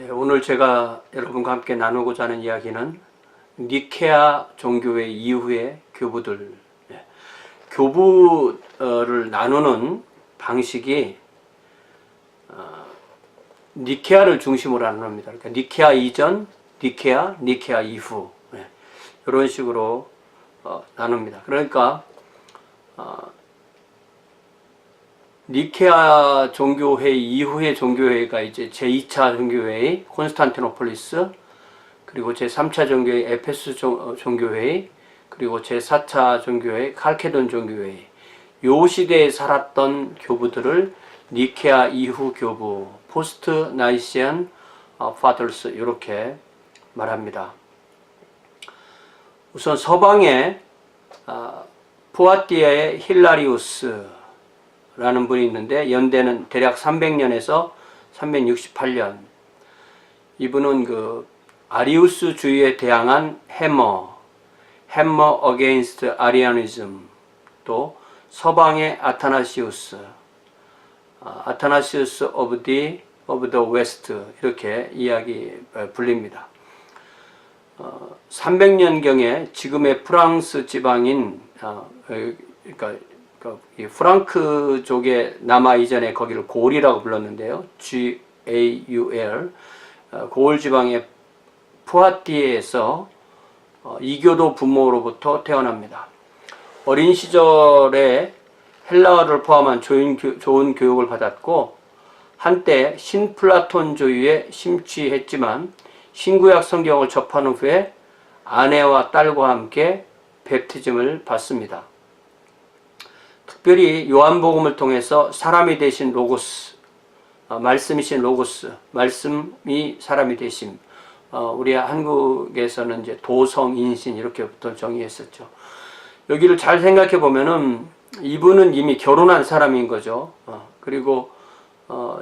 오늘 제가 여러분과 함께 나누고자 하는 이야기는 니케아 종교회 이후의 교부들, 교부를 나누는 방식이 니케아를 중심으로 나눕니다. 그러니까 니케아 이전, 니케아 이후, 이런 식으로 나눕니다. 그러니까 니케아 종교회 이후의 종교회가 이제 제2차 종교회의 콘스탄티노폴리스, 그리고 제3차 종교회 에페소 종교회, 그리고 제4차 종교회 칼케돈 종교회, 요 시대에 살았던 교부들을 니케아 이후 교부, 포스트 나이시안 파더스 이렇게 말합니다. 우선 서방에 푸아티아의 힐라리우스 라는 분이 있는데 연대는 대략 300년에서 368년. 이분은 그 아리우스주의에 대항한 해머 어게인스트 아리아니즘, 또 서방의 아타나시우스 오브 더 웨스트 이렇게 불립니다. 300년경에 지금의 프랑스 지방인 그러니까 이 프랑크족의 남아 이전에 거기를 고을이라고 불렀는데요. Gaul, 고을 지방의 푸아티에서 이교도 부모로부터 태어납니다. 어린 시절에 헬라어를 포함한 좋은 교육을 받았고 한때 신플라톤주의에 심취했지만 신구약 성경을 접한 후에 아내와 딸과 함께 베프티즘을 받습니다. 특별히 요한복음을 통해서 사람이 되신 로고스, 말씀이신 로고스, 말씀이 사람이 되심, 우리 한국에서는 이제 도성인신 이렇게부터 정의했었죠. 여기를 잘 생각해 보면은 이분은 이미 결혼한 사람인 거죠. 그리고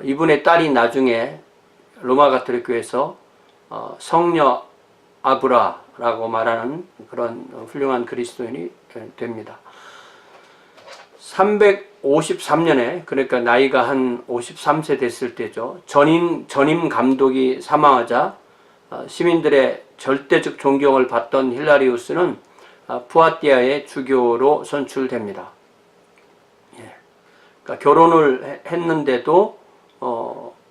이분의 딸이 나중에 로마 가톨릭 교회에서 성녀 아브라라고 말하는 그런 훌륭한 그리스도인이 됩니다. 353년에 그러니까 나이가 한 53세 됐을 때죠. 전임 감독이 사망하자 시민들의 절대적 존경을 받던 힐라리우스는 푸아티아의 주교로 선출됩니다. 그러니까 결혼을 했는데도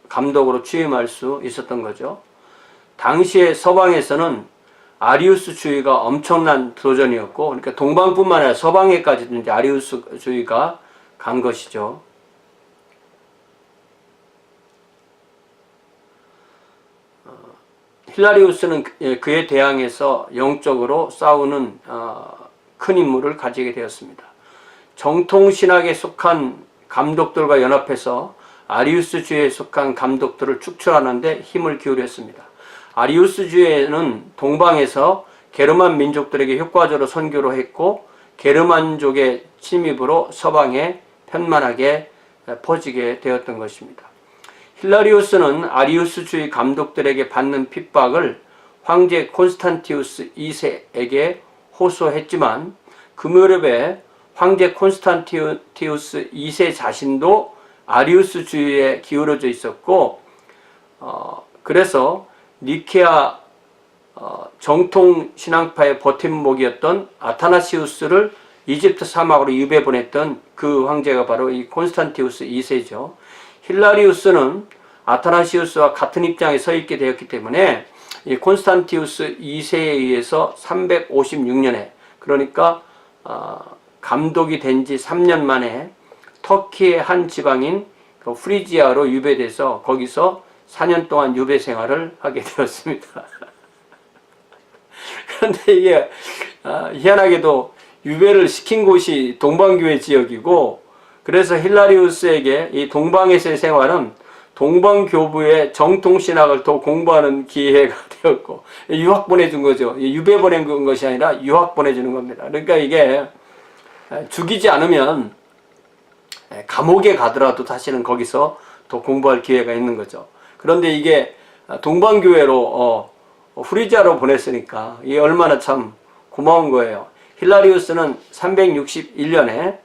감독으로 취임할 수 있었던 거죠. 당시에 서방에서는 아리우스주의가 엄청난 도전이었고, 그러니까 동방뿐만 아니라 서방에까지도 이제 아리우스주의가 간 것이죠. 힐라리우스는 그에 대항해서 영적으로 싸우는 큰 임무를 가지게 되었습니다. 정통신학에 속한 감독들과 연합해서 아리우스주의에 속한 감독들을 축출하는데 힘을 기울였습니다. 아리우스주의는 동방에서 게르만 민족들에게 효과적으로 선교를 했고 게르만족의 침입으로 서방에 편만하게 퍼지게 되었던 것입니다. 힐라리우스는 아리우스주의 감독들에게 받는 핍박을 황제 콘스탄티우스 2세에게 호소했지만 그 무렵에 황제 콘스탄티우스 2세 자신도 아리우스주의에 기울어져 있었고 그래서 니케아 정통 신앙파의 버팀목이었던 아타나시우스를 이집트 사막으로 유배 보냈던 그 황제가 바로 이 콘스탄티우스 2세죠. 힐라리우스는 아타나시우스와 같은 입장에 서 있게 되었기 때문에 이 콘스탄티우스 2세에 의해서 356년에 그러니까 감독이 된 지 3년 만에 터키의 한 지방인 프리지아로 유배돼서 거기서 4년 동안 유배 생활을 하게 되었습니다. 그런데 이게 희한하게도 유배를 시킨 곳이 동방교회 지역이고 그래서 힐라리우스에게 이 동방에서의 생활은 동방교부의 정통신학을 더 공부하는 기회가 되었고 유학 보내준 거죠. 유배 보낸 것이 아니라 유학 보내주는 겁니다. 그러니까 이게 죽이지 않으면 감옥에 가더라도 사실은 거기서 더 공부할 기회가 있는 거죠. 그런데 이게 동방교회로 프리지아로 보냈으니까 이게 얼마나 참 고마운 거예요. 힐라리우스는 361년에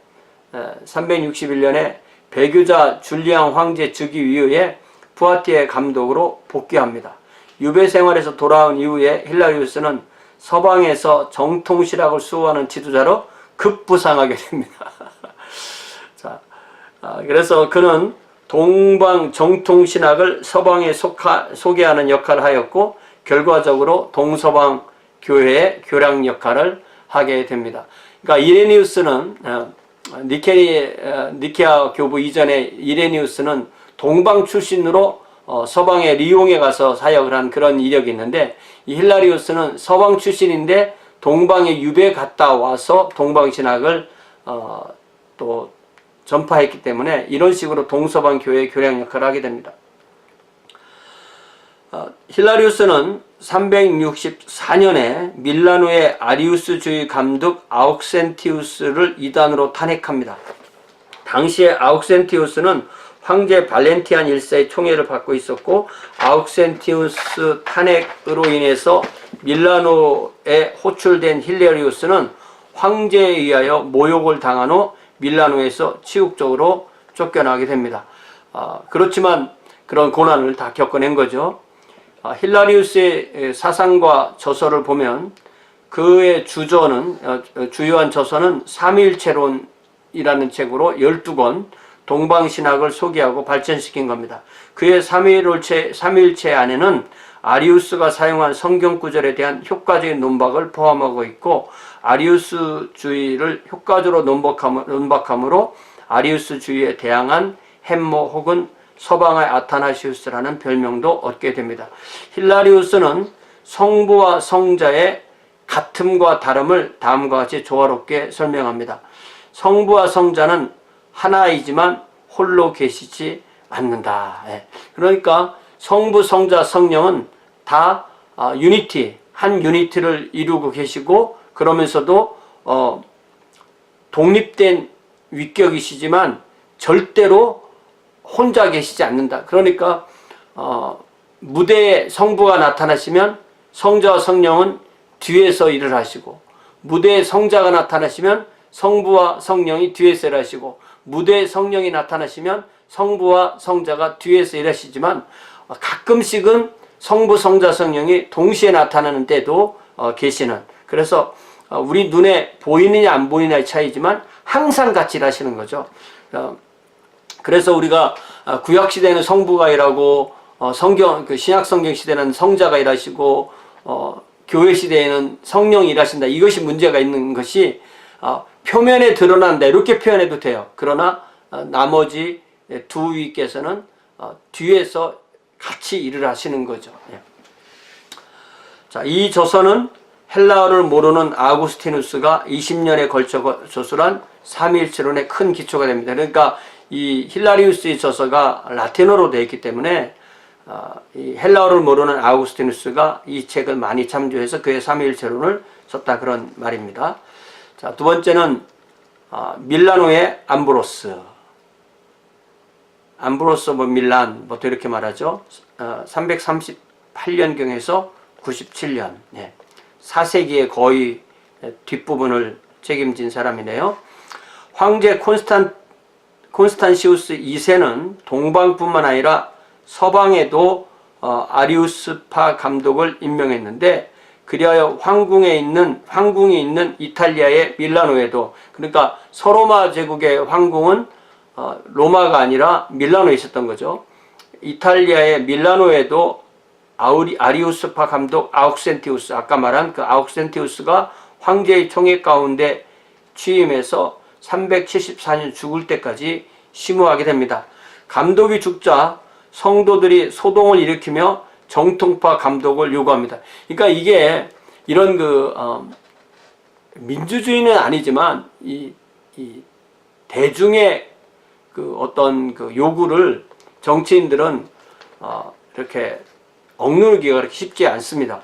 배교자 줄리안 황제 즉위 이후에 부아티의 감독으로 복귀합니다. 유배 생활에서 돌아온 이후에 힐라리우스는 서방에서 정통신학을 수호하는 지도자로 급부상하게 됩니다. 자, 그래서 그는 동방 정통신학을 서방에 소개하는 역할을 하였고 결과적으로 동서방 교회의 교량 역할을 하게 됩니다. 그러니까 이레니우스는 니케아 교부 이전에 이레니우스는 동방 출신으로 서방의 리옹에 가서 사역을 한 그런 이력이 있는데, 이 힐라리우스는 서방 출신인데 동방에 유배 갔다 와서 동방신학을 또 전파했기 때문에 이런 식으로 동서방 교회의 교량 역할을 하게 됩니다. 힐라리우스는 364년에 밀라노의 아리우스주의 감독 아욱센티우스를 이단으로 탄핵합니다. 당시에 아욱센티우스는 황제 발렌티안 1세의 총애를 받고 있었고, 아욱센티우스 탄핵으로 인해서 밀라노에 호출된 힐라리우스는 황제에 의하여 모욕을 당한 후 밀라노에서 치욕적으로 쫓겨나게 됩니다. 그렇지만 그런 고난을 다 겪어낸 거죠. 힐라리우스의 사상과 저서를 보면 그의 주요한 저서는 삼위일체론이라는 책으로 12권 동방신학을 소개하고 발전시킨 겁니다. 그의 삼위일체 안에는 아리우스가 사용한 성경 구절에 대한 효과적인 논박을 포함하고 있고, 아리우스주의를 효과적으로 논박함으로 아리우스주의에 대항한 햄모 혹은 서방의 아타나시우스라는 별명도 얻게 됩니다. 힐라리우스는 성부와 성자의 같음과 다름을 다음과 같이 조화롭게 설명합니다. 성부와 성자는 하나이지만 홀로 계시지 않는다. 그러니까 성부, 성자, 성령은 다 유니티, 한 유니티를 이루고 계시고, 그러면서도 독립된 위격이시지만 절대로 혼자 계시지 않는다. 그러니까 무대에 성부가 나타나시면 성자와 성령은 뒤에서 일을 하시고, 무대에 성자가 나타나시면 성부와 성령이 뒤에서 일을 하시고, 무대에 성령이 나타나시면 성부와 성자가 뒤에서 일하시지만, 가끔씩은 성부, 성자, 성령이 동시에 나타나는 때도 계시는, 그래서 우리 눈에 보이느냐 안 보이느냐의 차이지만 항상 같이 일하시는 거죠. 그래서 우리가 구약시대에는 성부가 일하고, 신약성경 시대는 성자가 일하시고, 교회시대에는 성령이 일하신다. 이것이 문제가 있는 것이 표면에 드러난다. 이렇게 표현해도 돼요. 그러나 나머지 두 위께서는 뒤에서 같이 일을 하시는 거죠. 자, 이 저서는 헬라어를 모르는 아구스티누스가 20년에 걸쳐 저술한 삼위일체론의 큰 기초가 됩니다. 그러니까 이 힐라리우스의 저서가 라틴어로 되어 있기 때문에 이 헬라어를 모르는 아우구스티누스가 이 책을 많이 참조해서 그의 삼위일체론을 썼다, 그런 말입니다. 자, 두 번째는 밀라노의 암브로스 밀란 또 이렇게 말하죠. 338년경에서 97년 4세기의 거의 뒷부분을 책임진 사람이네요. 황제 콘스탄시우스 2세는 동방뿐만 아니라 서방에도 아리우스파 감독을 임명했는데, 그리하여 황궁이 있는 이탈리아의 밀라노에도, 그러니까 서로마 제국의 황궁은 로마가 아니라 밀라노에 있었던 거죠. 이탈리아의 밀라노에도 아리우스파 감독 아욱센티우스, 아까 말한 그 아욱센티우스가 황제의 총애 가운데 취임해서 374년 죽을 때까지 심우하게 됩니다. 감독이 죽자 성도들이 소동을 일으키며 정통파 감독을 요구합니다. 그러니까 이게 이런 민주주의는 아니지만 이 대중의 어떤 요구를 정치인들은 이렇게 억누르기가 그렇게 쉽지 않습니다.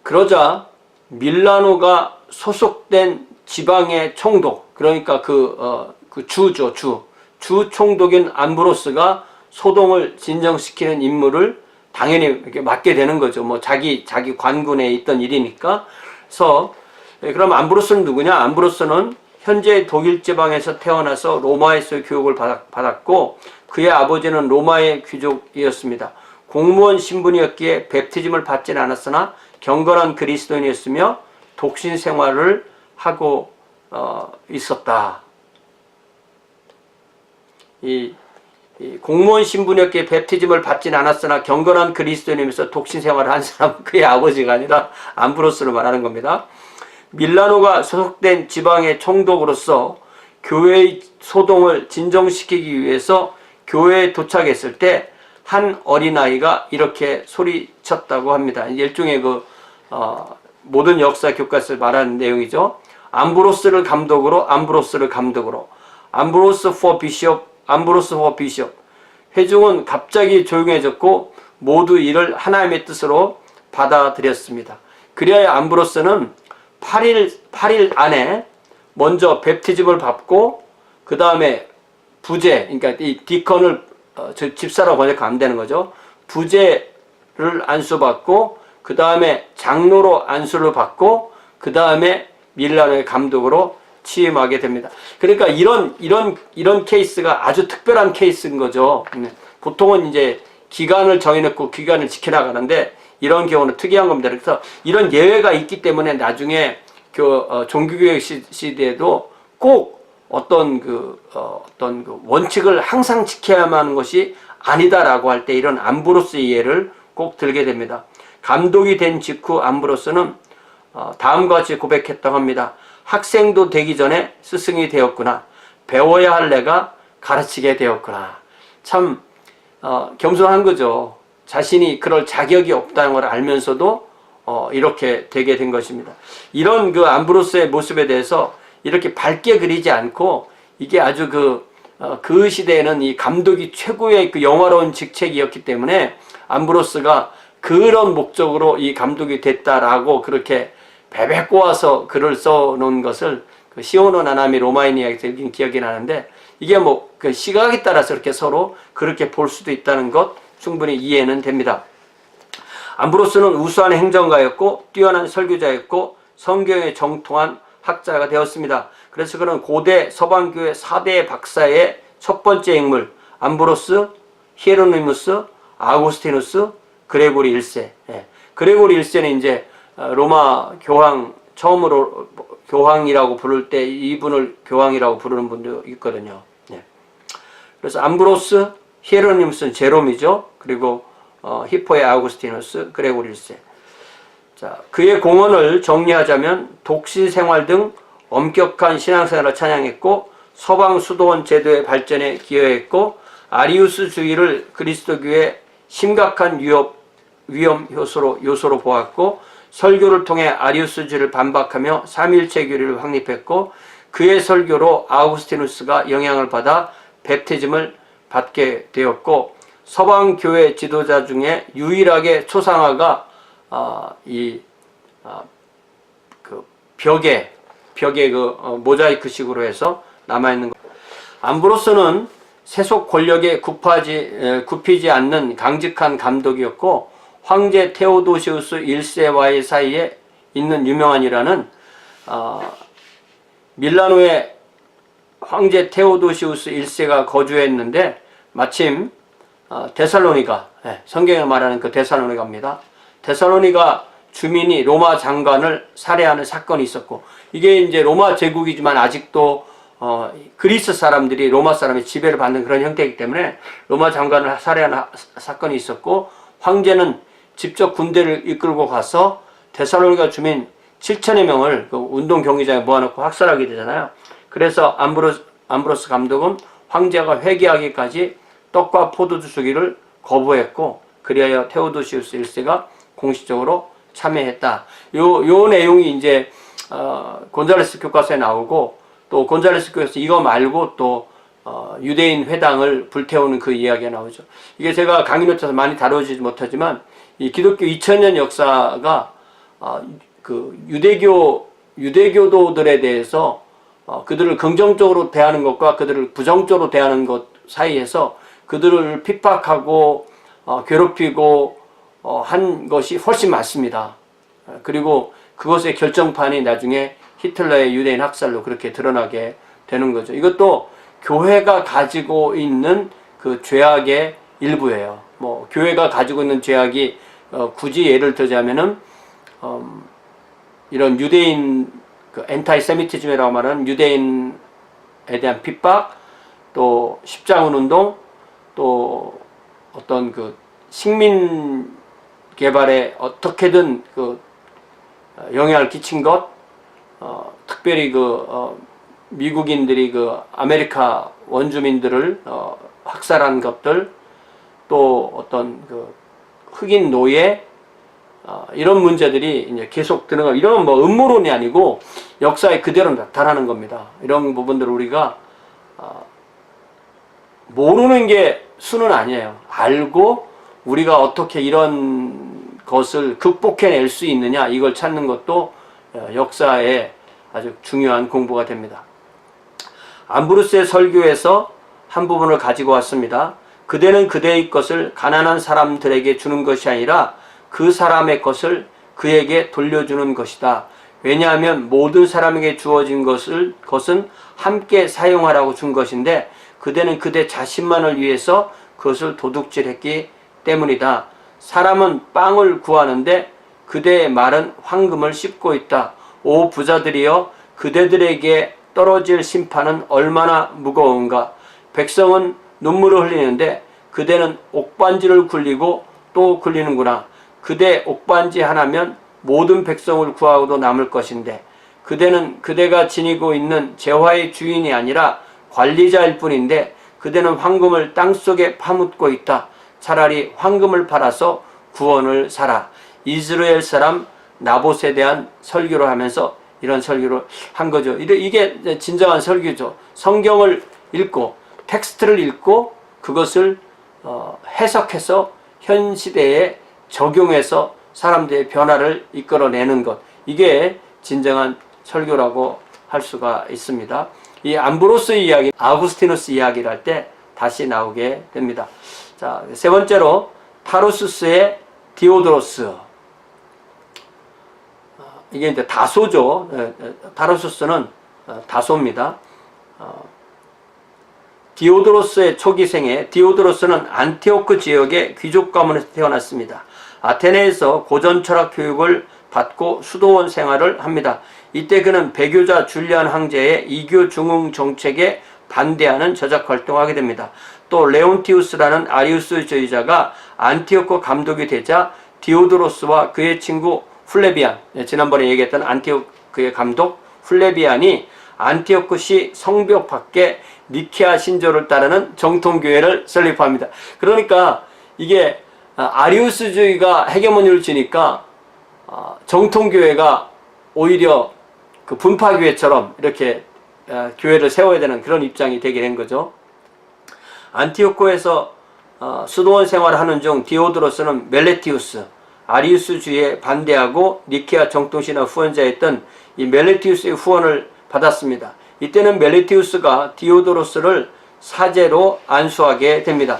그러자 밀라노가 소속된 지방의 총독, 그러니까 주 총독인 암브로스가 소동을 진정시키는 임무를 당연히 이렇게 맡게 되는 거죠. 뭐 자기 관군에 있던 일이니까. 그래서 그럼 암브로스는 누구냐? 암브로스는 현재 독일 지방에서 태어나서 로마에서 교육을 받았고, 그의 아버지는 로마의 귀족이었습니다. 공무원 신분이었기에 베프티즘을 받지는 않았으나 경건한 그리스도인이었으며 독신 생활을 하고 있었다. 이 공무원 신분이었기에 베프티즘을 받지는 않았으나 경건한 그리스도인이면서 독신 생활을 한 사람은 그의 아버지가 아니라 암브로스를 말하는 겁니다. 밀라노가 소속된 지방의 총독으로서 교회의 소동을 진정시키기 위해서 교회에 도착했을 때 한 어린아이가 이렇게 소리쳤다고 합니다. 일종의 모든 역사 교과서에 말하는 내용이죠. 암브로스를 감독으로, 암브로스를 감독으로. 암브로스 for bishop, 암브로스 for bishop. 회중은 갑자기 조용해졌고 모두 이를 하나님의 뜻으로 받아들였습니다. 그리하여 암브로스는 8일 안에 먼저 베프티즘을 받고 그 다음에 부제, 그러니까 이 디컨을 집사라고 번역하면 안 되는 거죠. 부제를 안수받고 그 다음에 장로로 안수를 받고 그 다음에 밀라노의 감독으로 취임하게 됩니다. 그러니까 이런 케이스가 아주 특별한 케이스인 거죠. 보통은 이제 기간을 정해놓고 기간을 지켜나가는데 이런 경우는 특이한 겁니다. 그래서 이런 예외가 있기 때문에 나중에 종교개혁 시대에도 꼭 어떤 원칙을 항상 지켜야만 하는 것이 아니다라고 할 때 이런 암브로스의 예를 꼭 들게 됩니다. 감독이 된 직후 암브로스는 다음과 같이 고백했다고 합니다. 학생도 되기 전에 스승이 되었구나. 배워야 할 내가 가르치게 되었구나. 참 겸손한 거죠. 자신이 그럴 자격이 없다는 걸 알면서도 이렇게 되게 된 것입니다. 이런 암브로스의 모습에 대해서 이렇게 밝게 그리지 않고 이게 아주 그 시대에는 이 감독이 최고의 영화로운 직책이었기 때문에 암브로스가 그런 목적으로 이 감독이 됐다라고 그렇게 베베 꼬아서 글을 써놓은 것을 시오노 나나미 로마인 이야기에서 읽은 기억이 나는데 이게 그 시각에 따라서 이렇게 서로 그렇게 볼 수도 있다는 것 충분히 이해는 됩니다. 암브로스는 우수한 행정가였고 뛰어난 설교자였고 성경에 정통한 학자가 되었습니다. 그래서 그는 고대 서방교회 4대 박사의 첫 번째 인물 암브로스, 히에로니무스, 아우구스티누스, 그레고리 1세. 그레고리 1세는 이제 로마 교황 처음으로 교황이라고 부를 때 이분을 교황이라고 부르는 분도 있거든요. 그래서 암브로스, 히에로니무스는 제롬이죠. 그리고 히포의 아우구스티누스, 그레고리 1세. 자, 그의 공헌을 정리하자면 독신 생활 등 엄격한 신앙생활을 찬양했고 서방 수도원 제도의 발전에 기여했고 아리우스주의를 그리스도교의 심각한 위험 요소로 보았고 설교를 통해 아리우스주의를 반박하며 삼위일체 교리를 확립했고 그의 설교로 아우구스티누스가 영향을 받아 베프티즘을 받게 되었고 서방 교회 지도자 중에 유일하게 초상화가 벽에 모자이크식으로 해서 남아있는 것. 암브로스는 세속 권력에 굽히지 않는 강직한 감독이었고 황제 테오도시우스 1세와의 사이에 있는 유명한 일화는 밀라노에 황제 테오도시우스 1세가 거주했는데 마침 데살로니가 성경에 말하는 그 데살로니가입니다. 데살로니가 주민이 로마 장관을 살해하는 사건이 있었고 이게 이제 로마 제국이지만 아직도 그리스 사람들이 로마 사람의 지배를 받는 그런 형태이기 때문에 로마 장관을 살해하는 사건이 있었고 황제는 직접 군대를 이끌고 가서 데살로니가 주민 7천여 명을 그 운동 경기장에 모아놓고 학살하게 되잖아요. 그래서 암브로스 감독은 황제가 회개하기까지 떡과 포도주 주기를 거부했고 그리하여 테오도시우스 1세가 공식적으로 참여했다. 요 내용이 이제 곤잘레스 교과서에 나오고 또 곤잘레스 교과서 이거 말고 또 유대인 회당을 불태우는 그 이야기가 나오죠. 이게 제가 강의 노트에서 많이 다루지 못하지만 이 기독교 2000년 역사가 그 유대교도들에 대해서 그들을 긍정적으로 대하는 것과 그들을 부정적으로 대하는 것 사이에서 그들을 핍박하고 괴롭히고 한 것이 훨씬 많습니다. 그리고 그것의 결정판이 나중에 히틀러의 유대인 학살로 그렇게 드러나게 되는 거죠. 이것도 교회가 가지고 있는 그 죄악의 일부예요. 뭐 교회가 가지고 있는 죄악이 굳이 예를 들자면은 이런 유대인 그 엔타이세미티즘이라고 말하는 유대인에 대한 핍박, 또 십자군 운동, 또 어떤 그 식민 개발에 어떻게든 그 영향을 끼친 것, 특별히 미국인들이 그 아메리카 원주민들을 학살한 것들, 또 어떤 그 흑인 노예, 이런 문제들이 이제 계속 드는 거. 이런 뭐 음모론이 아니고 역사에 그대로 나타나는 겁니다. 이런 부분들을 우리가 모르는 게 수는 아니에요. 알고 우리가 어떻게 이런 것을 극복해낼 수 있느냐, 이걸 찾는 것도 역사에 아주 중요한 공부가 됩니다. 암브로스의 설교에서 한 부분을 가지고 왔습니다. 그대는 그대의 것을 가난한 사람들에게 주는 것이 아니라 그 사람의 것을 그에게 돌려주는 것이다. 왜냐하면 모든 사람에게 주어진 것은 함께 사용하라고 준 것인데 그대는 그대 자신만을 위해서 그것을 도둑질했기 때문이다. 사람은 빵을 구하는데 그대의 말은 황금을 씹고 있다. 오 부자들이여, 그대들에게 떨어질 심판은 얼마나 무거운가. 백성은 눈물을 흘리는데 그대는 옥반지를 굴리고 또 굴리는구나. 그대 옥반지 하나면 모든 백성을 구하고도 남을 것인데 그대는 그대가 지니고 있는 재화의 주인이 아니라 관리자일 뿐인데 그대는 황금을 땅속에 파묻고 있다. 차라리 황금을 팔아서 구원을 사라. 이스라엘 사람 나봇에 대한 설교를 하면서 이런 설교를 한 거죠. 이게 진정한 설교죠. 성경을 읽고 텍스트를 읽고 그것을 해석해서 현 시대에 적용해서 사람들의 변화를 이끌어내는 것, 이게 진정한 설교라고 할 수가 있습니다. 이 암브로스 이야기, 아우구스티누스 이야기를 할 때 다시 나오게 됩니다. 자, 세 번째로 타르수스의 디오도로스. 이게 이제 다소죠. 타르수스는 다소입니다. 디오도로스의 초기생에 디오도로스는 안티오크 지역의 귀족 가문에서 태어났습니다. 아테네에서 고전 철학 교육을 받고 수도원 생활을 합니다. 이때 그는 배교자 줄리안 황제의 이교 중흥 정책에 반대하는 저작 활동을 하게 됩니다. 또 레온티우스라는 아리우스주의자가 안티오크 감독이 되자 디오도로스와 그의 친구 플레비안, 지난번에 얘기했던 안티오크의 감독 플레비안이 안티오크시 성벽 밖에 니케아 신조를 따르는 정통교회를 설립합니다. 그러니까 이게 아리우스주의가 헤게모니를 쥐니까 정통교회가 오히려 그 분파교회처럼 이렇게 교회를 세워야 되는 그런 입장이 되게 된 거죠. 안티오코에서 수도원 생활을 하는 중 디오드로스는 멜레티우스, 아리우스주의에 반대하고 니케아 정통신화 후원자였던 이 멜레티우스의 후원을 받았습니다. 이때는 멜레티우스가 디오도로스를 사제로 안수하게 됩니다.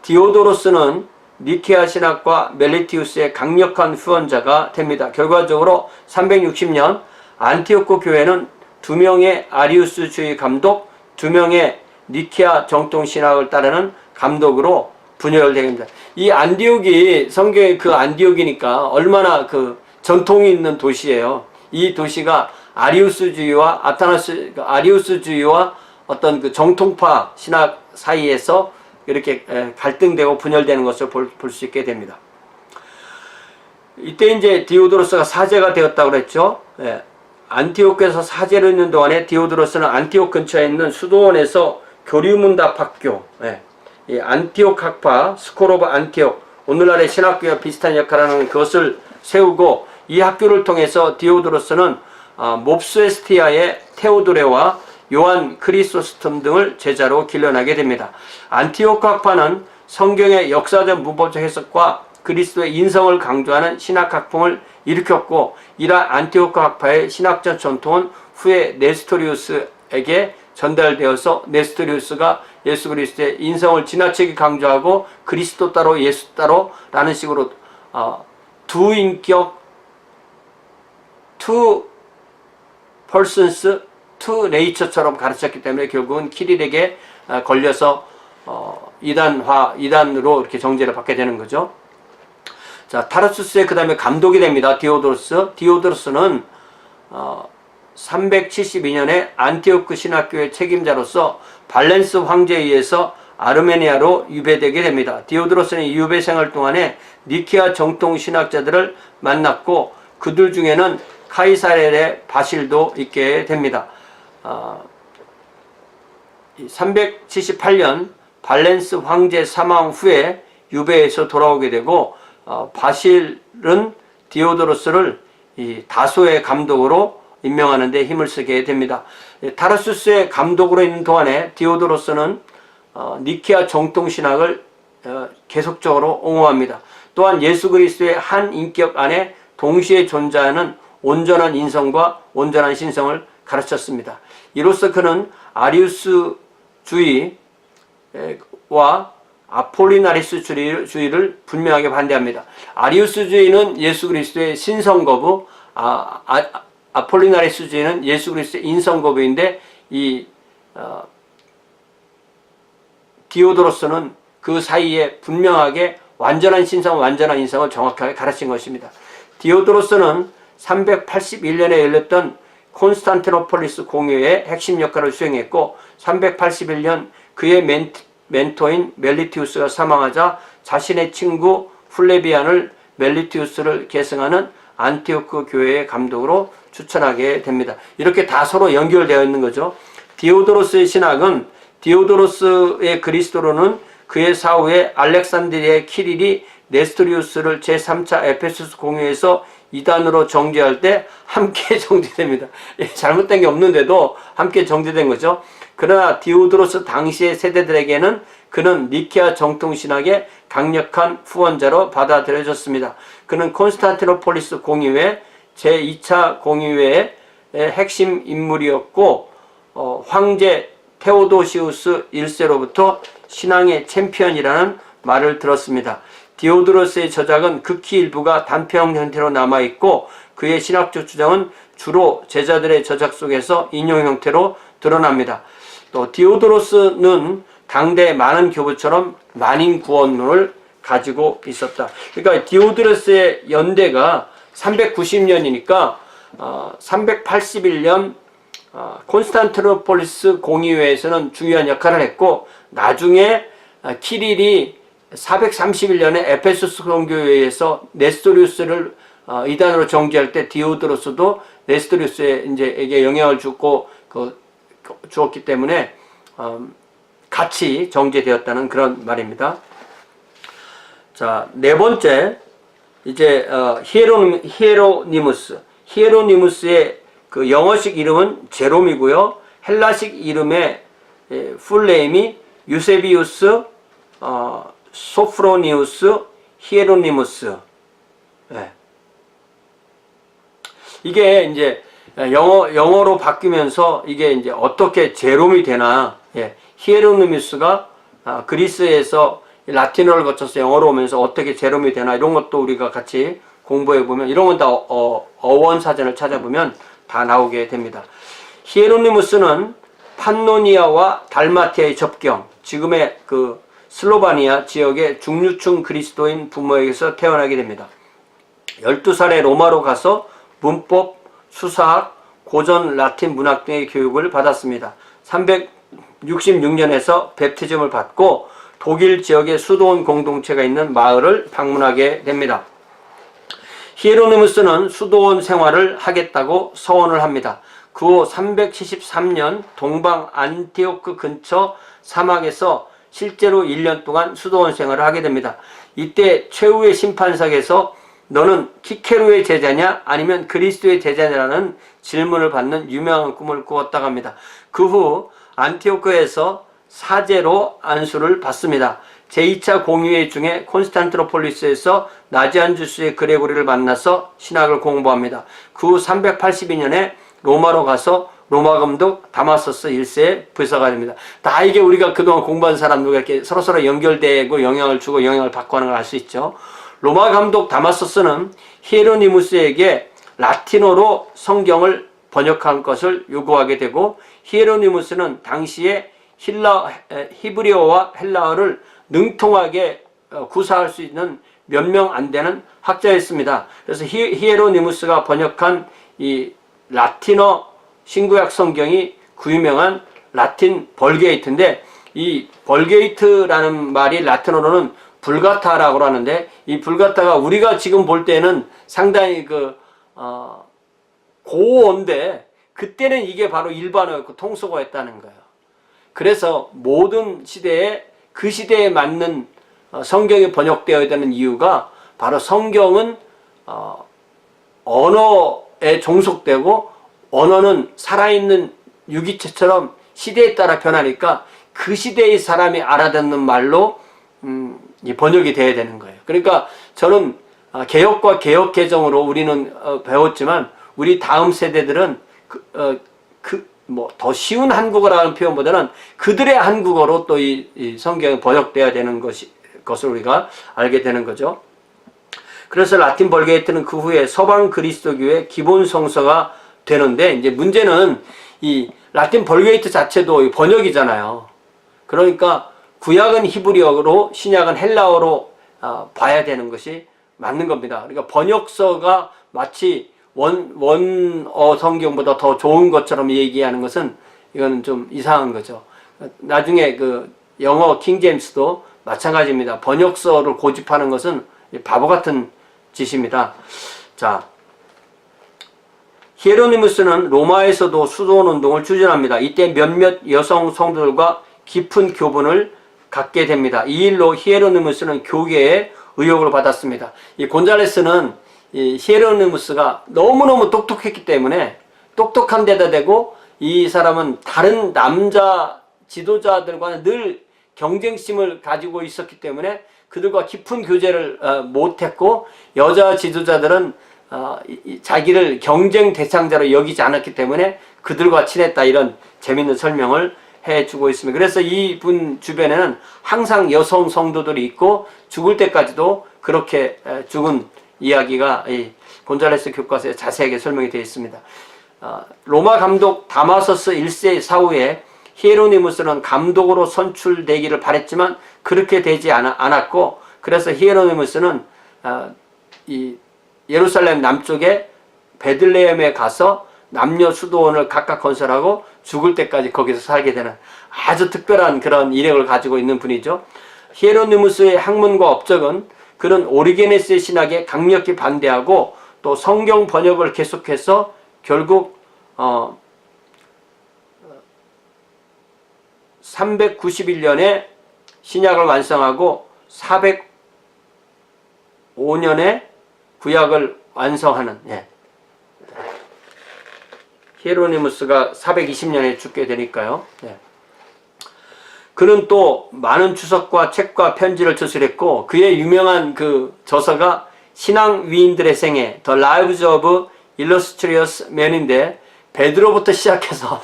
디오도로스는 니케아 신학과 멜레티우스의 강력한 후원자가 됩니다. 결과적으로 360년 안티오코 교회는 2명의 아리우스주의 감독, 2명의 니케아 정통신학을 따르는 감독으로 분열됩니다. 이 안디옥이 성경의 그 안디옥이니까 얼마나 그 전통이 있는 도시예요. 이 도시가 아리우스주의와 아리우스주의와 어떤 그 정통파 신학 사이에서 이렇게 갈등되고 분열되는 것을 볼 수 있게 됩니다. 이때 이제 디오도로스가 사제가 되었다고 그랬죠. 안티오크에서 사제로 있는 동안에 디오도로스는 안티오크 근처에 있는 수도원에서 교리문답학교, 이 안티오크 학파, 스콜 오브 안티오크, 오늘날의 신학교와 비슷한 역할을 하는 그것을 세우고 이 학교를 통해서 디오도로스는 몹스에스티아의 테오도레와 요한 크리소스톰 등을 제자로 길러나게 됩니다. 안티오크 학파는 성경의 역사적 문법적 해석과 그리스도의 인성을 강조하는 신학학풍을 일으켰고 이러한 안티오크 학파의 신학적 전통은 후에 네스토리우스에게 전달되어서 네스토리우스가 예수 그리스도의 인성을 지나치게 강조하고 그리스도 따로 예수 따로 라는 식으로 두 인격, two persons, two nature처럼 가르쳤기 때문에 결국은 키릴에게 걸려서 이단으로 이렇게 정죄를 받게 되는 거죠. 자, 타르수스의 그 다음에 감독이 됩니다. 디오도로스는 372년에 안티오크 신학교의 책임자로서 발렌스 황제에 의해서 아르메니아로 유배되게 됩니다. 디오도로스는 이 유배 생활 동안에 니케아 정통 신학자들을 만났고 그들 중에는 카이사렐의 바실도 있게 됩니다. 378년 발렌스 황제 사망 후에 유배에서 돌아오게 되고 바실은 디오도로스를 이 다소의 감독으로 임명하는 데 힘을 쓰게 됩니다. 타르수스의 감독으로 있는 동안에 디오도로스는 니케아 정통신학을 계속적으로 옹호합니다. 또한 예수 그리스도의 한 인격 안에 동시에 존재하는 온전한 인성과 온전한 신성을 가르쳤습니다. 이로써 그는 아리우스주의와 아폴리나리스주의를 분명하게 반대합니다. 아리우스주의는 예수 그리스도의 신성 거부, 아폴리나리스주의는 예수 그리스도의 인성 거부인데 이 디오도로스는 그 사이에 분명하게 완전한 신성, 완전한 인성을 정확하게 가르친 것입니다. 디오도로스는 381년에 열렸던 콘스탄티노폴리스 공회의 핵심 역할을 수행했고 381년 그의 멘토인 멜리티우스가 사망하자 자신의 친구 플레비안을 멜리티우스를 계승하는 안티오크 교회의 감독으로 추천하게 됩니다. 이렇게 다 서로 연결되어 있는 거죠. 디오도로스의 신학은 디오도로스의 그리스도로는 그의 사후에 알렉산드리아의 키릴이 네스토리우스를 제3차 에페소스 공회에서 이단으로 정죄할 때 함께 정죄됩니다. 잘못된 게 없는데도 함께 정죄된 거죠. 그러나 디오도로스 당시의 세대들에게는 그는 니케아 정통신학의 강력한 후원자로 받아들여졌습니다. 그는 콘스탄티노폴리스 공의회 제2차 공의회의 핵심 인물이었고 황제 테오도시우스 1세로부터 신앙의 챔피언이라는 말을 들었습니다. 디오도로스의 저작은 극히 일부가 단편 형태로 남아있고 그의 신학적 주장은 주로 제자들의 저작 속에서 인용 형태로 드러납니다. 또 디오도로스는 당대 많은 교부처럼 만인 구원론을 가지고 있었다. 그러니까 디오도로스의 연대가 390년이니까 381년 콘스탄티노폴리스 공의회에서는 중요한 역할을 했고 나중에 키릴이 431년에 에페소스 공교회에서 네스토리우스를 이단으로 정죄할 때 디오도로스도 네스토리우스에게 영향을 주었기 때문에 같이 정죄되었다는 그런 말입니다. 자, 네 번째 이제 히에로니무스의 그 영어식 이름은 제롬이고요. 헬라식 이름의 풀네임이 유세비우스 소프로니우스 히에로니무스. 네. 이게 이제 영어로 바뀌면서 이게 이제 어떻게 제롬이 되나. 히에로니무스가 그리스에서 라틴어를 거쳐서 영어로 오면서 어떻게 제롬이 되나 이런 것도 우리가 같이 공부해 보면 이런 건 다 어원 사전을 찾아보면 다 나오게 됩니다. 히에로니무스는 판노니아와 달마티아의 접경, 지금의 그 슬로바니아 지역의 중류층 그리스도인 부모에게서 태어나게 됩니다. 12살에 로마로 가서 문법, 수사학, 고전 라틴 문학 등의 교육을 받았습니다. 366년에서 베프티즘을 받고 독일 지역의 수도원 공동체가 있는 마을을 방문하게 됩니다. 히에로니무스는 수도원 생활을 하겠다고 서원을 합니다. 그 후 373년 동방 안티오크 근처 사막에서 실제로 1년 동안 수도원 생활을 하게 됩니다. 이때 최후의 심판석에서 너는 키케루의 제자냐 아니면 그리스도의 제자냐라는 질문을 받는 유명한 꿈을 꾸었다고 합니다. 그 후 안티오크에서 사제로 안수를 받습니다. 제2차 공의회 중에 콘스탄티노폴리스에서 나지안주스의 그레고리를 만나서 신학을 공부합니다. 그 후 382년에 로마로 가서 로마 감독 다마서스 1세의 부사가 됩니다. 다 이게 우리가 그동안 공부한 사람들과 이렇게 서로서로 연결되고 영향을 주고 영향을 받고 하는 걸 알 수 있죠. 로마 감독 다마서스는 히에로니무스에게 라틴어로 성경을 번역한 것을 요구하게 되고 히에로니무스는 당시에 히브리어와 헬라어를 능통하게 구사할 수 있는 몇 명 안 되는 학자였습니다. 그래서 히에로니무스가 번역한 이 라틴어 신구약 성경이 그 유명한 라틴 벌게이트인데, 이 벌게이트라는 말이 라틴어로는 불가타라고 하는데, 이 불가타가 우리가 지금 볼 때는 상당히 고어인데, 그때는 이게 바로 일반어였고 통속어였다는 거예요. 그래서 모든 시대에 그 시대에 맞는 성경이 번역되어야 되는 이유가, 바로 성경은 언어에 종속되고 언어는 살아있는 유기체처럼 시대에 따라 변하니까 그 시대의 사람이 알아듣는 말로 번역이 돼야 되는 거예요. 그러니까 저는 개혁과 개혁 개정으로 우리는 배웠지만, 우리 다음 세대들은 더 쉬운 한국어라는 표현보다는 그들의 한국어로 또 이 성경이 번역돼야 되는 것을 우리가 알게 되는 거죠. 그래서 라틴 벌게이트는 그 후에 서방 그리스도교의 기본 성서가 되는데, 이제 문제는 이 라틴 벌게이트 자체도 번역이잖아요. 그러니까 구약은 히브리어로, 신약은 헬라어로 봐야 되는 것이 맞는 겁니다. 그러니까 번역서가 마치 원어 성경보다 더 좋은 것처럼 얘기하는 것은, 이거는 좀 이상한 거죠. 나중에 그 영어 킹제임스도 마찬가지입니다. 번역서를 고집하는 것은 바보 같은 짓입니다. 자, 히에로니무스는 로마에서도 수도원 운동을 추진합니다. 이때 몇몇 여성 성도들과 깊은 교분을 갖게 됩니다. 이 일로 히에로니무스는 교계의 의혹을 받았습니다. 이 곤잘레스는 이 히에로니무스가 너무너무 똑똑했기 때문에, 똑똑한 데다 대고 이 사람은 다른 남자 지도자들과는 늘 경쟁심을 가지고 있었기 때문에 그들과 깊은 교제를 못했고, 여자 지도자들은 자기를 경쟁 대상자로 여기지 않았기 때문에 그들과 친했다, 이런 재밌는 설명을 해주고 있습니다. 그래서 이분 주변에는 항상 여성 성도들이 있고, 죽을 때까지도 그렇게 죽은 이야기가 이 곤잘레스 교과서에 자세하게 설명이 되어 있습니다. 로마 감독 다마서스 1세 사후에 히에로니무스는 감독으로 선출되기를 바랬지만 그렇게 되지 않았고, 그래서 히에로니무스는 이 예루살렘 남쪽에 베들레헴에 가서 남녀 수도원을 각각 건설하고 죽을 때까지 거기서 살게 되는 아주 특별한 그런 이력을 가지고 있는 분이죠. 히에로니무스의 학문과 업적은 그는 오리게네스의 신학에 강력히 반대하고, 또 성경 번역을 계속해서 결국 391년에 신약을 완성하고 405년에 구약을 완성하는, 히에로니무스가 420년에 죽게 되니까요. 그는 또 많은 주석과 책과 편지를 저술했고, 그의 유명한 그 저서가 신앙 위인들의 생애, The Lives of Illustrious Men인데, 베드로부터 시작해서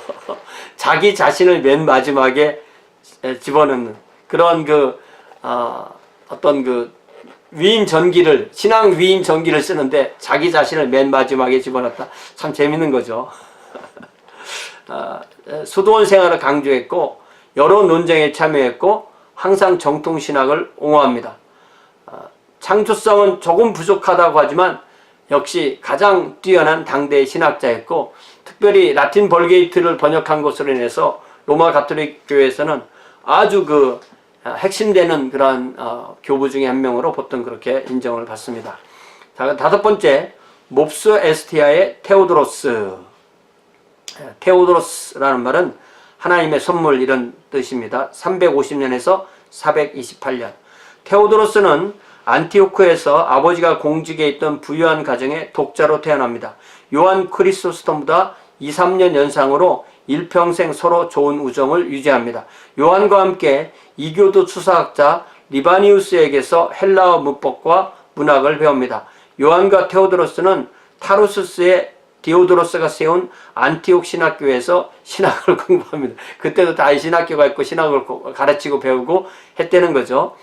자기 자신을 맨 마지막에 집어넣는 그런 어떤 위인 전기를, 신앙 위인 전기를 쓰는데 자기 자신을 맨 마지막에 집어넣었다. 참 재밌는 거죠. 수도원 생활을 강조했고, 여러 논쟁에 참여했고, 항상 정통신학을 옹호합니다. 창조성은 조금 부족하다고 하지만 역시 가장 뛰어난 당대의 신학자였고, 특별히 라틴 벌게이트를 번역한 것으로 인해서 로마 가톨릭 교회에서는 아주 핵심되는 그러한 교부 중에 한 명으로 보통 그렇게 인정을 받습니다. 자, 다섯 번째, 몹스 에스티아의 테오도로스. 테오도로스라는 말은 하나님의 선물, 이런 뜻입니다. 350년에서 428년. 테오도로스는 안티오크에서 아버지가 공직에 있던 부유한 가정의 독자로 태어납니다. 요한 크리소스톰보다 2-3년 연상으로 일평생 서로 좋은 우정을 유지합니다. 요한과 함께 이교도 수사학자 리바니우스에게서 헬라어 문법과 문학을 배웁니다. 요한과 테오도로스는 타루스스의 디오도로스가 세운 안티옥 신학교에서 신학을 공부합니다. 그때도 다 신학교가 있고 신학을 가르치고 배우고 했다는 거죠.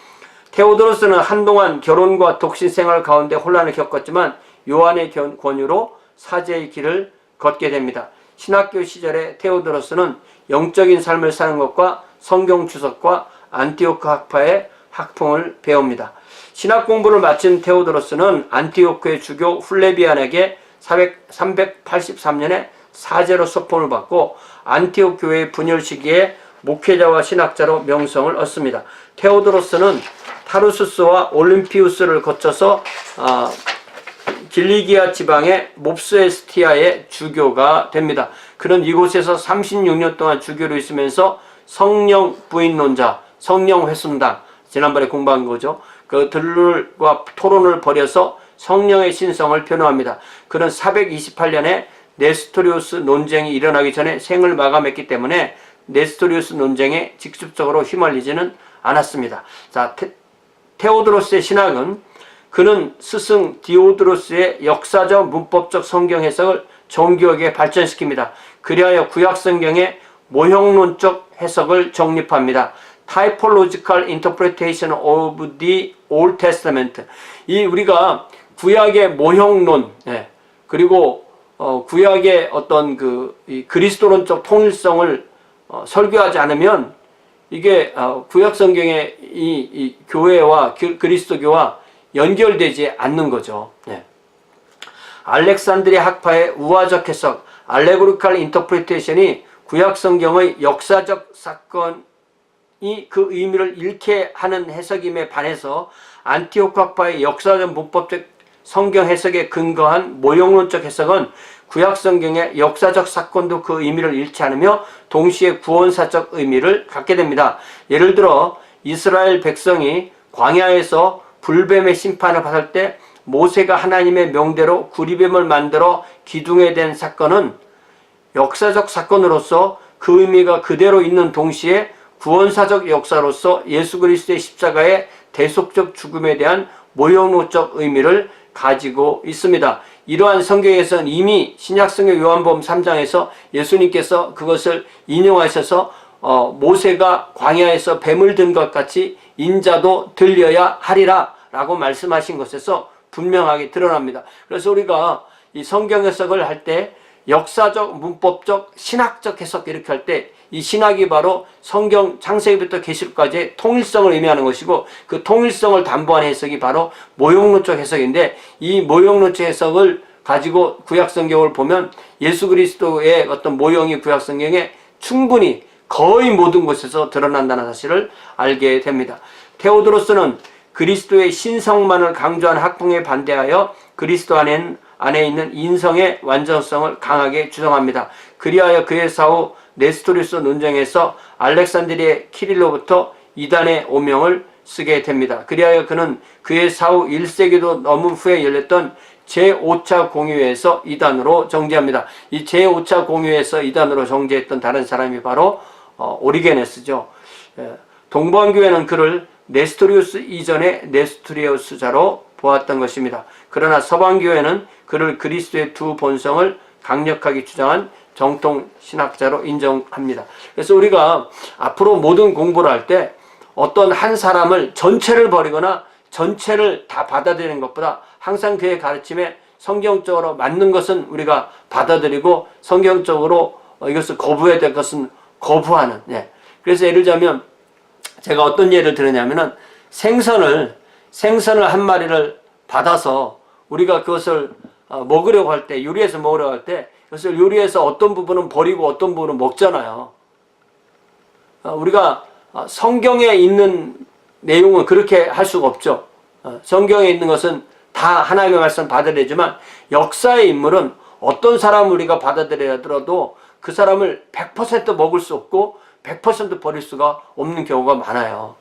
테오도로스는 한동안 결혼과 독신 생활 가운데 혼란을 겪었지만 요한의 권유로 사제의 길을 걷게 됩니다. 신학교 시절에 테오도로스는 영적인 삶을 사는 것과 성경 주석과 안티오크 학파의 학풍을 배웁니다. 신학 공부를 마친 테오도로스는 안티오크의 주교 플레비안에게 383년에 사제로 서fon을 받고 안티오크 교회의 분열 시기에 목회자와 신학자로 명성을 얻습니다. 테오도로스는 타르수스와 올림피우스를 거쳐서 길리기아 지방의 몹스에스티아의 주교가 됩니다. 그는 이곳에서 36년 동안 주교로 있으면서 성령 부인론자, 성령 회순당, 지난번에 공부한 거죠. 그들과 토론을 벌여서 성령의 신성을 변호합니다. 그는 428년에 네스토리우스 논쟁이 일어나기 전에 생을 마감했기 때문에 네스토리우스 논쟁에 직접적으로 휘말리지는 않았습니다. 자, 테오도로스의 신학은 그는 스승 디오드로스의 역사적 문법적 성경 해석을 정교하게 발전시킵니다. 그리하여 구약 성경의 모형론적 해석을 정립합니다. Typological Interpretation of the Old Testament. 이 우리가 구약의 모형론, 그리고 구약의 어떤 이 그리스도론적 통일성을 설교하지 않으면 이게 구약 성경의 이 교회와 그리스도교와 연결되지 않는 거죠. 알렉산드리아 학파의 우화적 해석, 알레고리컬 인터프리테이션이 구약 성경의 역사적 사건이 그 의미를 잃게 하는 해석임에 반해서 안티오크 학파의 역사적 문법적 성경 해석에 근거한 모형론적 해석은 구약 성경의 역사적 사건도 그 의미를 잃지 않으며 동시에 구원사적 의미를 갖게 됩니다. 예를 들어 이스라엘 백성이 광야에서 불뱀의 심판을 받을 때 모세가 하나님의 명대로 구리뱀을 만들어 기둥에 댄 사건은 역사적 사건으로서 그 의미가 그대로 있는 동시에 구원사적 역사로서 예수 그리스도의 십자가의 대속적 죽음에 대한 모형론적 의미를 가지고 있습니다. 이러한 성경에서는 이미 신약성경 요한복음 3장에서 예수님께서 그것을 인용하셔서 모세가 광야에서 뱀을 든 것 같이 인자도 들려야 하리라 라고 말씀하신 것에서 분명하게 드러납니다. 그래서 우리가 이 성경 해석을 할 때 역사적, 문법적, 신학적 해석 이렇게 할 때 이 신학이 바로 성경 창세기부터 계시록까지의 통일성을 의미하는 것이고 그 통일성을 담보하는 해석이 바로 모형론적 해석인데 이 모형론적 해석을 가지고 구약 성경을 보면 예수 그리스도의 어떤 모형이 구약 성경에 충분히 거의 모든 곳에서 드러난다는 사실을 알게 됩니다. 테오도로스는 그리스도의 신성만을 강조하는 학풍에 반대하여 그리스도 안에 있는 인성의 완전성을 강하게 주장합니다. 그리하여 그의 사후 네스토리우스 논쟁에서 알렉산드리아 키릴로부터 이단의 오명을 쓰게 됩니다. 그리하여 그는 그의 사후 1세기도 넘은 후에 열렸던 제5차 공의회에서 이단으로 정죄합니다. 이 제5차 공의회에서 이단으로 정죄했던 다른 사람이 바로 오리게네스죠. 동방교회는 그를 네스토리우스 이전의 네스토리우스자로 보았던 것입니다. 그러나 서방교회는 그를 그리스도의 두 본성을 강력하게 주장한 정통 신학자로 인정합니다. 그래서 우리가 앞으로 모든 공부를 할 때 어떤 한 사람을 전체를 버리거나 전체를 다 받아들이는 것보다 항상 그의 가르침에 성경적으로 맞는 것은 우리가 받아들이고 성경적으로 이것을 거부해야 될 것은 거부하는. 그래서 예를 들자면 제가 어떤 예를 들었냐면은 생선을 한 마리를 받아서 우리가 그것을 먹으려고 할 때, 요리해서 먹으려고 할 때 그것을 요리해서 어떤 부분은 버리고 어떤 부분은 먹잖아요. 우리가 성경에 있는 내용은 그렇게 할 수가 없죠. 성경에 있는 것은 다 하나님의 말씀 받아들이지만 역사의 인물은 어떤 사람을 우리가 받아들여도 그 사람을 100% 먹을 수 없고 100% 버릴 수가 없는 경우가 많아요.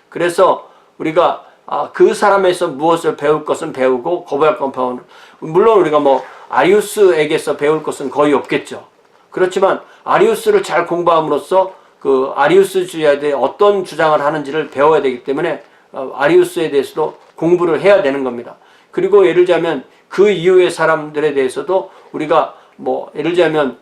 그래서 우리가 그 사람에서 무엇을 배울 것은 배우고 거부할 건 배우는. 물론 우리가 아리우스에게서 배울 것은 거의 없겠죠. 그렇지만 아리우스를 잘 공부함으로써 그 아리우스주의에 대해 어떤 주장을 하는지를 배워야 되기 때문에 아리우스에 대해서도 공부를 해야 되는 겁니다. 그리고 예를 들자면 그 이후의 사람들에 대해서도 우리가 예를 들자면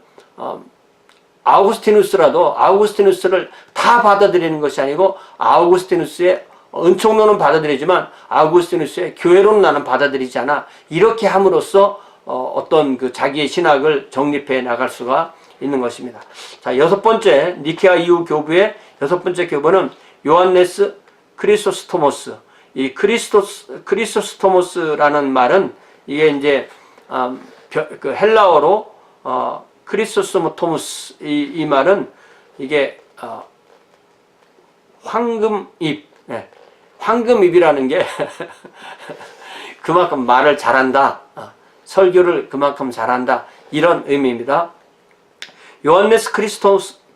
아우구스티누스라도 아우구스티누스를 다 받아들이는 것이 아니고 아우구스티누스의 은총론은 받아들이지만 아우구스티누스의 교회론은 나는 받아들이지 않아. 이렇게 함으로써 어떤 그 자기의 신학을 정립해 나갈 수가 있는 것입니다. 자, 여섯 번째 니케아 이후 교부의 여섯 번째 교부는 요한네스 크리소스토모스. 이 크리소스토모스라는 말은 이게 이제 그 헬라어로 크리소스토모스 이 말은 이게 황금입, 황금입이라는 게 그만큼 말을 잘한다, 설교를 그만큼 잘한다, 이런 의미입니다. 요한네스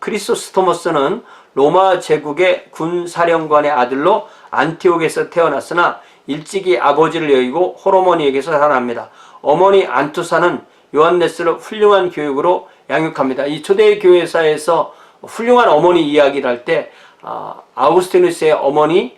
크리소스토모스는 로마 제국의 군사령관의 아들로 안티옥에서 태어났으나 일찍이 아버지를 여의고 홀어머니에게서 살아납니다. 어머니 안투사는 요한네스를 훌륭한 교육으로 양육합니다. 이 초대 교회사에서 훌륭한 어머니 이야기를 할 때 아우구스티누스의 어머니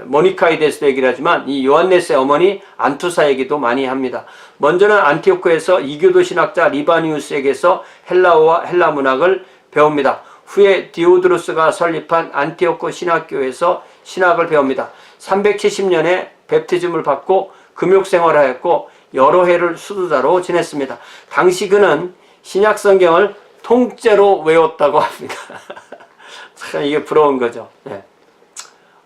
모니카에 대해서 얘기를 하지만 이 요한네스의 어머니 안투사 얘기도 많이 합니다. 먼저는 안티오코에서 이교도 신학자 리바니우스에게서 헬라어와 헬라 문학을 배웁니다. 후에 디오드루스가 설립한 안티오코 신학교에서 신학을 배웁니다. 370년에 베프티즘을 받고 금욕생활을 하였고 여러 해를 수도자로 지냈습니다. 당시 그는 신약성경을 통째로 외웠다고 합니다. 참 이게 부러운 거죠.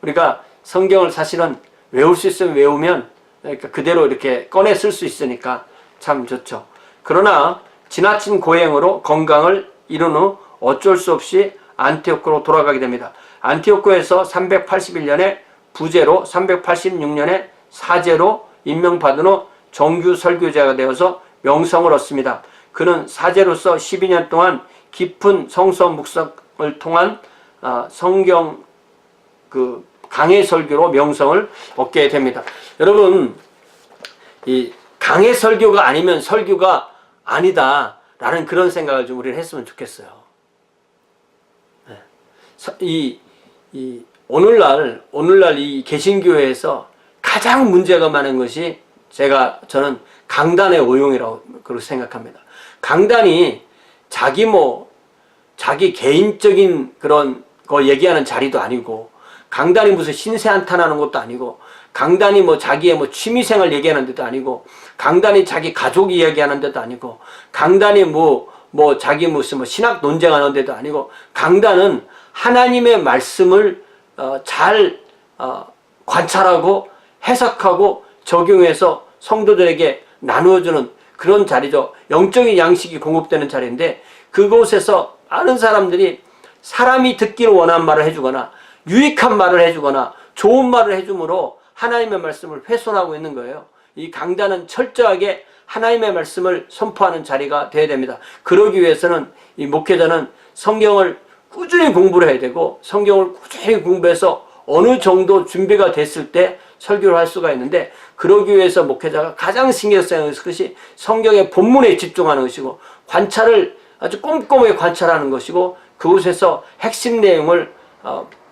우리가 성경을 사실은 외울 수 있으면 외우면 그러니까 그대로 이렇게 꺼내 쓸 수 있으니까 참 좋죠. 그러나 지나친 고행으로 건강을 잃은 후 어쩔 수 없이 안티오코로 돌아가게 됩니다. 안티오코에서 381년에 부제로 386년에 사제로 임명받은 후 정규 설교자가 되어서 명성을 얻습니다. 그는 사제로서 12년 동안 깊은 성서 묵상을 통한 성경 강해 설교로 명성을 얻게 됩니다. 여러분, 이 강해 설교가 아니면 설교가 아니다라는 그런 생각을 좀 우리는 했으면 좋겠어요. 오늘날 이 개신교회에서 가장 문제가 많은 것이 저는 강단의 오용이라고 그렇게 생각합니다. 강단이 자기 개인적인 그런 거 얘기하는 자리도 아니고, 강단이 무슨 신세 한탄하는 것도 아니고, 강단이 자기의 취미생활 얘기하는 데도 아니고, 강단이 자기 가족 이야기하는 데도 아니고, 강단이 자기 무슨 신학 논쟁하는 데도 아니고, 강단은 하나님의 말씀을 잘 관찰하고 해석하고 적용해서 성도들에게 나누어주는 그런 자리죠. 영적인 양식이 공급되는 자리인데, 그곳에서 많은 사람들이 사람이 듣기를 원하는 말을 해주거나 유익한 말을 해주거나 좋은 말을 해줌으로 하나님의 말씀을 훼손하고 있는 거예요. 이 강단은 철저하게 하나님의 말씀을 선포하는 자리가 되어야 됩니다. 그러기 위해서는 이 목회자는 성경을 꾸준히 공부를 해야 되고, 성경을 꾸준히 공부해서 어느 정도 준비가 됐을 때 설교를 할 수가 있는데, 그러기 위해서 목회자가 가장 신경 써야 하는 것이 성경의 본문에 집중하는 것이고, 관찰을 아주 꼼꼼하게 관찰하는 것이고, 그곳에서 핵심 내용을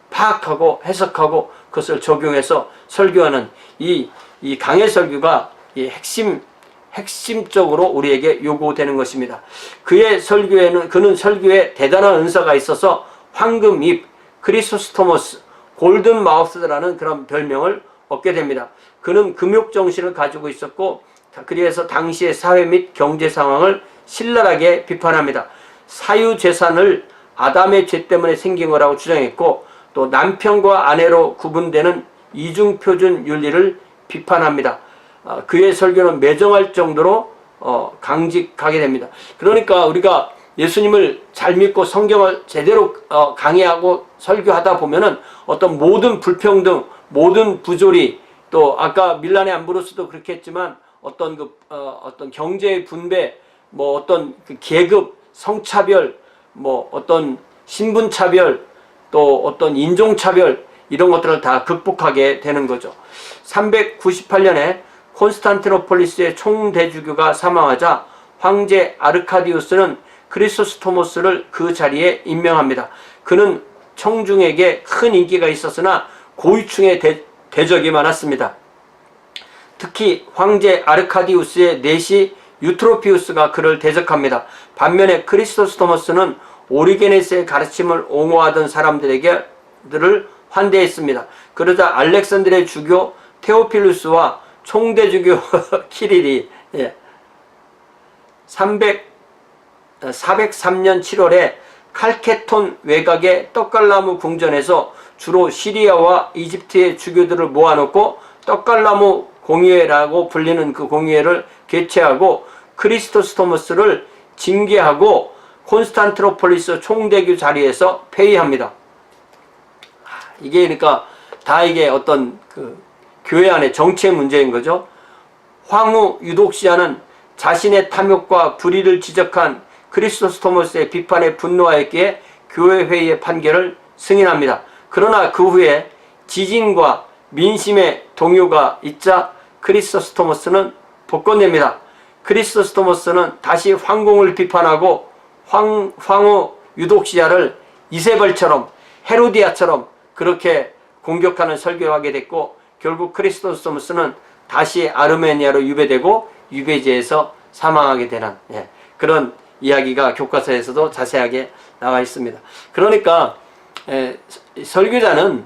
파악하고 해석하고 그것을 적용해서 설교하는 이 강해 설교가 이 핵심적으로 우리에게 요구되는 것입니다. 그는 설교에 대단한 은사가 있어서 황금입, 크리소스토모스, 골든 마우스라는 그런 별명을 얻게 됩니다. 그는 금욕 정신을 가지고 있었고, 그래서 당시의 사회 및 경제 상황을 신랄하게 비판합니다. 사유재산을 아담의 죄 때문에 생긴 거라고 주장했고, 또 남편과 아내로 구분되는 이중표준 윤리를 비판합니다. 그의 설교는 매정할 정도로 강직하게 됩니다. 그러니까 우리가 예수님을 잘 믿고 성경을 제대로 강의하고 설교하다 보면은 어떤 모든 불평등, 모든 부조리, 또 아까 밀란의 암브로스도 그렇게 했지만 어떤 경제의 분배, 어떤 계급, 성차별, 어떤 신분차별, 또 어떤 인종차별, 이런 것들을 다 극복하게 되는 거죠. 398년에 콘스탄티노폴리스의 총대주교가 사망하자 황제 아르카디우스는 크리소스토모스를 그 자리에 임명합니다. 그는 청중에게 큰 인기가 있었으나 고위층의 대적이 많았습니다. 특히 황제 아르카디우스의 내시 유트로피우스가 그를 대적합니다. 반면에 크리소스토모스는 오리게네스의 가르침을 옹호하던 사람들을 환대했습니다. 그러자 알렉산드리아 주교 테오필루스와 총대주교 키릴이 403년 7월에 칼케톤 외곽의 떡갈나무 궁전에서 주로 시리아와 이집트의 주교들을 모아놓고 떡갈나무 공의회라고 불리는 그 공의회를 개최하고 크리스토스토머스를 징계하고 콘스탄티노폴리스 총대교 자리에서 폐위합니다. 이게 그러니까 다 이게 어떤 그 교회 안의 정치의 문제인 거죠. 황후 유독시아는 자신의 탐욕과 불의를 지적한 크리스토스토머스의 비판에 분노하였기에 교회 회의의 판결을 승인합니다. 그러나 그 후에 지진과 민심의 동요가 있자 크리스토스토머스는 복권됩니다. 크리스토스토머스는 다시 황공을 비판하고 황후 유독시아를 이세벨처럼 헤로디아처럼 그렇게 공격하는 설교를 하게 됐고, 결국 크리스토스토머스는 다시 아르메니아로 유배되고 유배지에서 사망하게 되는 그런 이야기가 교과서에서도 자세하게 나와 있습니다. 그러니까 설교자는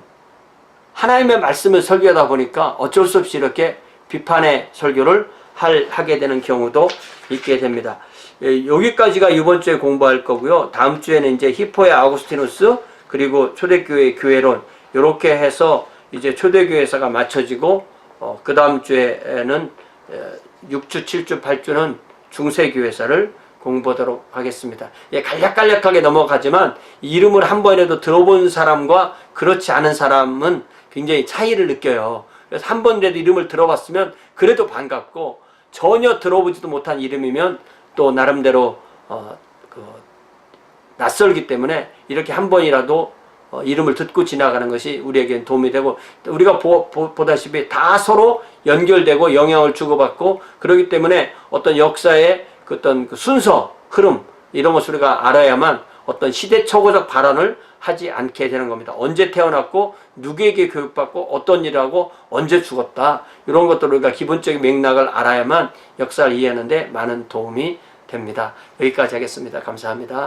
하나님의 말씀을 설교하다 보니까 어쩔 수 없이 이렇게 비판의 설교를 하게 되는 경우도 있게 됩니다. 여기까지가 이번 주에 공부할 거고요. 다음 주에는 이제 히포의 아우구스티누스 그리고 초대교회 교회론 이렇게 해서 이제 초대교회사가 맞춰지고 그 다음 주에는 6주, 7주, 8주는 중세교회사를 공부하도록 하겠습니다. 간략간략하게 넘어가지만 이름을 한 번이라도 들어본 사람과 그렇지 않은 사람은 굉장히 차이를 느껴요. 그래서 한 번이라도 이름을 들어봤으면 그래도 반갑고, 전혀 들어보지도 못한 이름이면 또 나름대로 낯설기 때문에 이렇게 한 번이라도 이름을 듣고 지나가는 것이 우리에겐 도움이 되고, 우리가 보다시피 다 서로 연결되고 영향을 주고받고 그렇기 때문에 어떤 역사의 어떤 그 순서, 흐름 이런 것을 우리가 알아야만 어떤 시대착오적 발언을 하지 않게 되는 겁니다. 언제 태어났고 누구에게 교육받고 어떤 일을 하고 언제 죽었다, 이런 것들을 우리가 기본적인 맥락을 알아야만 역사를 이해하는 데 많은 도움이 됩니다. 여기까지 하겠습니다. 감사합니다.